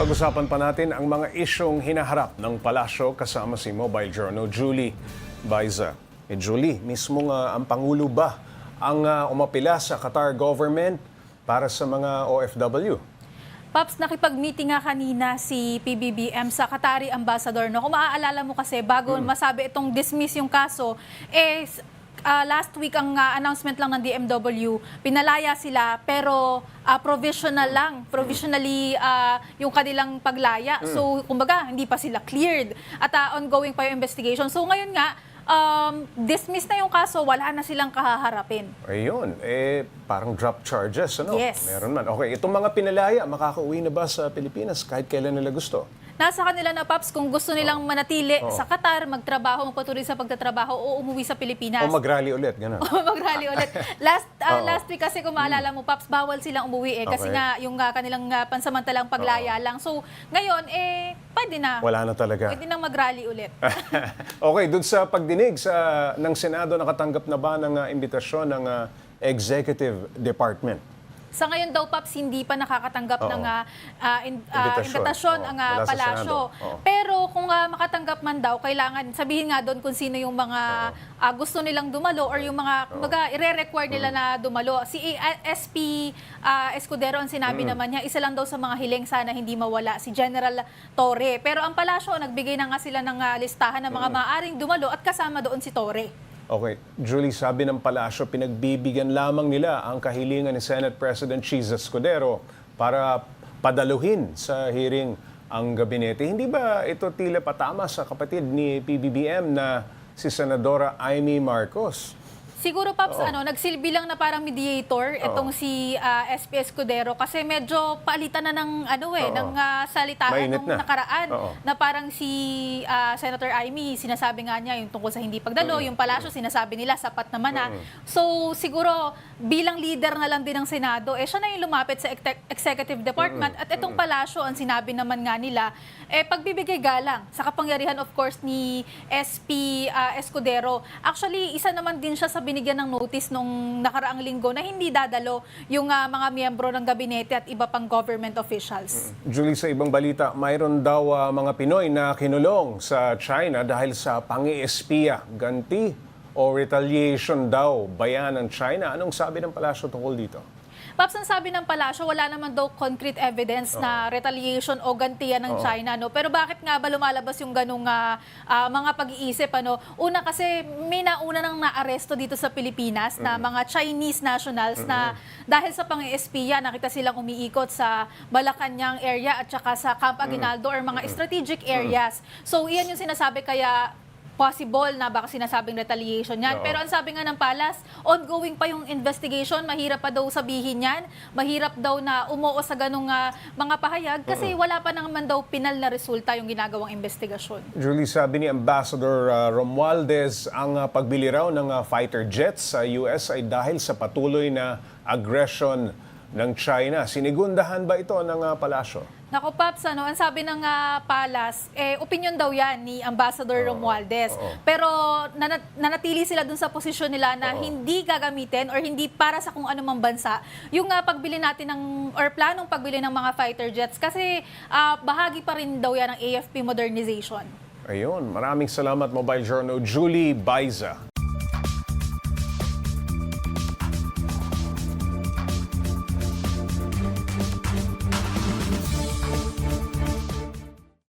Pag-usapan pa natin ang mga isyong hinaharap ng palasyo kasama si Mobile Journal Julie Baiza. Julie, mismo nga ang Pangulo ba ang umapila sa Qatar government para sa mga OFW? Paps, nakipag-meeting nga kanina si PBBM sa Qatari Ambassador. No? Kung maaalala mo kasi, bago masabi itong dismiss yung kaso, last week ang announcement lang ng DMW, pinalaya sila pero provisionally yung kanilang paglaya. So kumbaga hindi pa sila cleared at ongoing pa yung investigation. So ngayon nga, dismiss na yung kaso, wala na silang kahaharapin. Ayun, parang drop charges, ano? Yes. Meron man. Okay, itong mga pinalaya, makakauwi na ba sa Pilipinas kahit kailan nila gusto? Nasa kanila na, Paps, kung gusto nilang manatili sa Qatar, magtrabaho, magpatuloy sa pagtatrabaho o umuwi sa Pilipinas. O mag-rally ulit, gano'n? O mag-rally ulit. Last week kasi kung maalala mo, Paps, bawal silang umuwi kasi Okay. nga yung kanilang pansamantalang paglaya lang. So ngayon, pwede na. Wala na talaga. Pwede nang mag-rally ulit. Okay, dun sa pagdinig ng Senado, nakatanggap na ba ng imbitasyon ng Executive Department? Sa ngayon daw, Paps, hindi pa nakakatanggap ng Imbitasyon. imbitasyon ang Mula sa palasyo. Senado. Oo. Pero kung makatanggap man daw, kailangan sabihin nga doon kung sino yung mga gusto nilang dumalo or yung mga kumbaga ire-require nila na dumalo. Si SP Escudero ang sinabi naman niya, isa lang daw sa mga hiling sana hindi mawala si General Torre. Pero ang palasyo, nagbigay na nga sila ng listahan ng mga maaaring dumalo at kasama doon si Torre. Okay, Julie, sabi ng palasyo, pinagbibigyan lamang nila ang kahilingan ni Senate President Cheese Escudero para padaluhin sa hearing ang gabinete. Hindi ba ito tila patama sa kapatid ni PBBM na si Senadora Amy Marcos? Siguro, Paps, nagsilbi lang na parang mediator itong si SP Escudero kasi medyo palitan na ng ng salitaan Mainit nung na. nakaraan na parang si Senator Amy, sinasabi nga niya yung tungkol sa hindi pagdalo, yung palasyo sinasabi nila sapat naman na. So siguro bilang leader na lang din ng Senado, siya na yung lumapit sa Executive Department at itong palasyo ang sinabi naman nga nila, pagbibigay galang sa kapangyarihan of course ni SP Escudero. Actually, isa naman din siya sa binigyan ng notice nung nakaraang linggo na hindi dadalo yung mga miyembro ng gabinete at iba pang government officials. Julie, sa ibang balita, mayroon daw mga Pinoy na kinulong sa China dahil sa pangi-espiya, ganti o retaliation daw bayan ng China. Anong sabi ng palasyo tungkol dito? Paps, ang sabi ng palasyo, wala naman daw concrete evidence na retaliation o gantian ng China. No? Pero bakit nga ba lumalabas yung ganung mga pag-iisip? Una kasi may nauna nang naaresto dito sa Pilipinas na mga Chinese nationals na dahil sa pang-espiya, nakita silang umiikot sa Malacanang area at saka sa Camp Aguinaldo or mga strategic areas. So iyan yung sinasabi kaya possible na baka sinasabing retaliation yan. Pero ang sabi nga ng Palas, ongoing pa yung investigation, mahirap pa daw sabihin yan, mahirap daw na umuo sa ganung mga pahayag kasi wala pa naman daw pinal na resulta yung ginagawang investigasyon. Julie, sabi ni Ambassador Romualdez, ang pagbili raw ng fighter jets sa US ay dahil sa patuloy na aggression ng China. Sinigundahan ba ito ng palasyo? Nako, Paps, ang sabi ng Palas, opinion daw yan ni Ambassador Romualdez. Pero nanatili sila dun sa posisyon nila na hindi gagamitin or hindi para sa kung anumang bansa yung pagbili natin ng, or planong pagbili ng mga fighter jets kasi bahagi pa rin daw yan ng AFP modernization. Ayun, maraming salamat Mobile Journal Julie Baiza.